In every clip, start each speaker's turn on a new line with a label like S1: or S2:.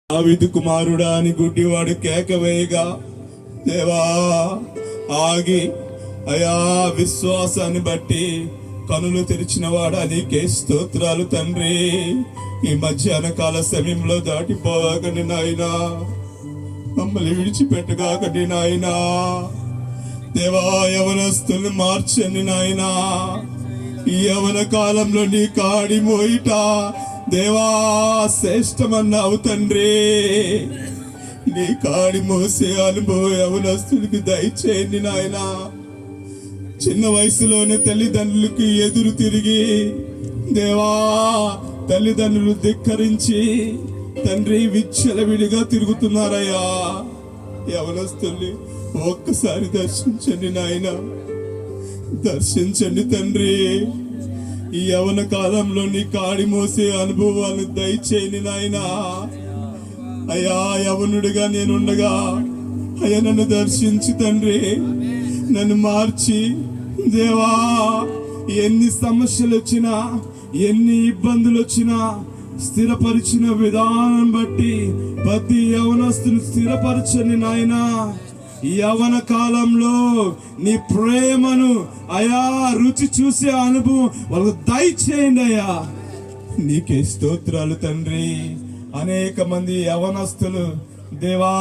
S1: దావీదు కుమారుడా అని గుడ్డివాడు కేక వేయగా, దేవా ఆగి అయా విశ్వాసాన్ని బట్టి కనులు తెరిచిన వాడా నీకే స్తోత్రాలు తండ్రి. ఈ మధ్యాహ్న కాల సమయంలో దాటిపోగాకండి నాయనా, మమ్మల్ని విడిచిపెట్టగాకండి నాయనా. దేవా యవనస్తుల్ని మార్చండి నాయనా. ఈ యవన కాలంలో నీ కాడి మోయిట దేవా శ్రేష్టమన్నావు తండ్రి. నీ కాడి మోసే అనుభవం యవనస్తుడికి దయచేయండి నాయనా. చిన్న వయసులోనే తల్లిదండ్రులకి ఎదురు తిరిగి దేవా తల్లిదండ్రులు ధిక్కరించి తండ్రి విచ్చలవిడిగా తిరుగుతున్నారయ్యా. యవనస్తుల్ని ఒక్కసారి దర్శించండి నాయనా, దర్శించండి తండ్రి. ఈ యవన కాలంలో నీ కాడి మోసే అనుభవాలు దయచేయండి నాయనా. అయ్యా యవనుడిగా నేనుండగా అయ్యా నన్ను దర్శించి తండ్రి, నన్ను మార్చి దేవా ఎన్ని సమస్యలు వచ్చినా ఎన్ని ఇబ్బందులు వచ్చినా స్థిరపరిచిన విధానం బట్టి ప్రతి యవనస్తుని స్థిరపరచని నాయనా. ఈ యవన కాలంలో నీ ప్రేమను అయా రుచి చూసే అనుభవం వాళ్ళకు దయచేయండి అయ్యా. నీకే స్తోత్రాలు తండ్రి. అనేక మంది యవనస్తులు దేవా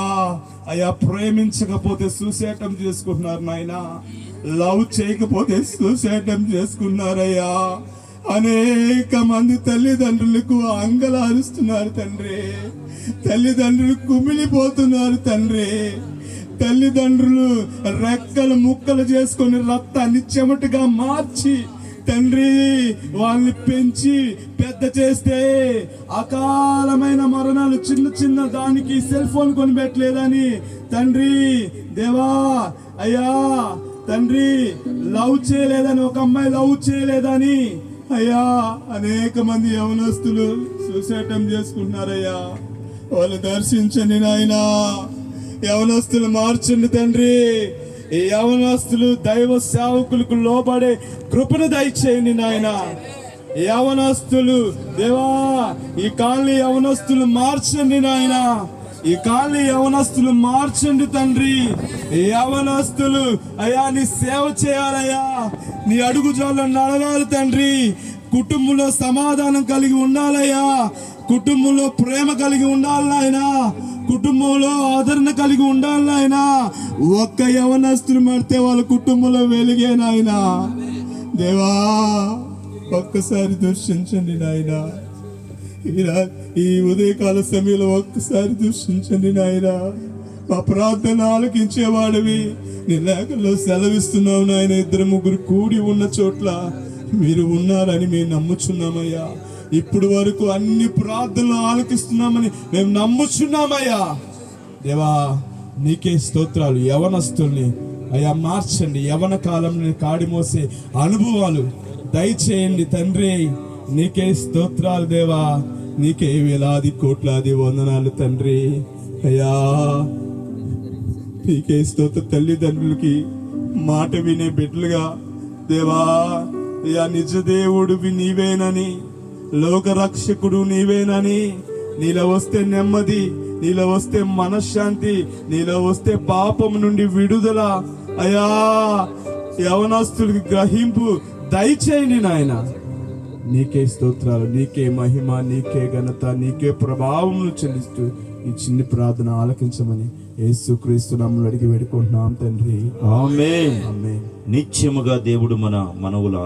S1: అయా ప్రేమించకపోతే సూసైటం చేసుకుంటున్నారు నాయనా, లవ్ చేయకపోతే సూసైటం చేసుకున్నారయ్యా. అనేక మంది తల్లిదండ్రులకు అంగలారుస్తున్నారు తండ్రి, తల్లిదండ్రులు కుమిలిపోతున్నారు తండ్రి. తల్లిదండ్రులు రెక్కలు ముక్కలు చేసుకొని రక్తాన్ని చెమటగా మార్చి తండ్రి వాళ్ళని పెంచి పెద్ద చేస్తే అకాలమైన మరణాలు చిన్న చిన్న దానికి సెల్ ఫోన్ కొనిపెట్టలేదని తండ్రి దేవా అయ్యా తండ్రి లవ్ చేయలేదని ఒక అమ్మాయి లవ్ చేయలేదని అయ్యా అనేక మంది యవనస్తులు సూసైటం చేసుకుంటున్నారయ్యా. వాళ్ళు దర్శించండి నాయనా. యవనస్తులు మార్చండి తండ్రి. ఈ యవనస్తులు దైవ సేవకులకు లోబడే కృపను దయచేయండి నాయన. యవనస్తులు దేవా ఈ కాలనీ యవనస్తులు మార్చండి నాయన. ఈ కాలనీ యవనస్తులు మార్చండి తండ్రి. ఈ యవనస్తులు అయ్యా నీ సేవ చేయాలయ్యా, నీ అడుగుజాలను నడవాలి తండ్రి. కుటుంబంలో సమాధానం కలిగి ఉండాలయ్యా, కుటుంబంలో ప్రేమ కలిగి ఉండాలి నాయనా, కుటుంబంలో ఆదరణ కలిగి ఉండాలి నాయనా. ఒక్క యవనస్తులు మారితే వాళ్ళ కుటుంబంలో వెలిగే నాయనా. దేవా ఒక్కసారి దర్శించండి నాయనా. ఈ ఉదయకాల సమయంలో ఒక్కసారి దర్శించండి నాయనా. మా ప్రార్థన ఆలకించేవాడివి, నీ లేఖల్లో సెలవిస్తున్నావు నాయన. ఇద్దరు ముగ్గురు కూడి ఉన్న చోట్ల మీరు ఉన్నారని మేము నమ్ముచున్నామయ్యా. ఇప్పుడు వరకు అన్ని ప్రార్థనలు ఆలకిస్తున్నామని మేము నమ్ముచున్నామయ్యా. దేవా నీకే స్తోత్రాలు. యవనస్తుల్ని అయ్యా మార్చండి. యవన కాలంలో కాడి మోసే అనుభవాలు దయచేయండి తండ్రి. నీకే స్తోత్రాలు దేవా. నీకే వేలాది కోట్లాది వందనాలు తండ్రి. అయ్యా నీకే స్తోత్ర. తల్లిదండ్రులకి మాట వినే బిడ్డలుగా దేవా అయ్యా నిజ దేవుడివి నీవేనని, లోక రక్షకుడు నీవేనని, నీలో వస్తే నెమ్మది, నీలో వస్తే మనశ్శాంతి, నీలో వస్తే పాపం నుండి విడుదల అయ్యా యవనస్తులకి గ్రహింపు దయచేయండి నాయన. నీకే స్తోత్రాలు, నీకే మహిమ, నీకే ఘనత, నీకే ప్రభావం చెల్లిస్తూ ఈ చిన్ని ప్రార్థన ఆలకించమని యేసుక్రీస్తు నామములో అడిగి వేడుకుంటున్నాం తండ్రి.
S2: ఆమేన్. నిత్యముగా దేవుడు మన మనవులు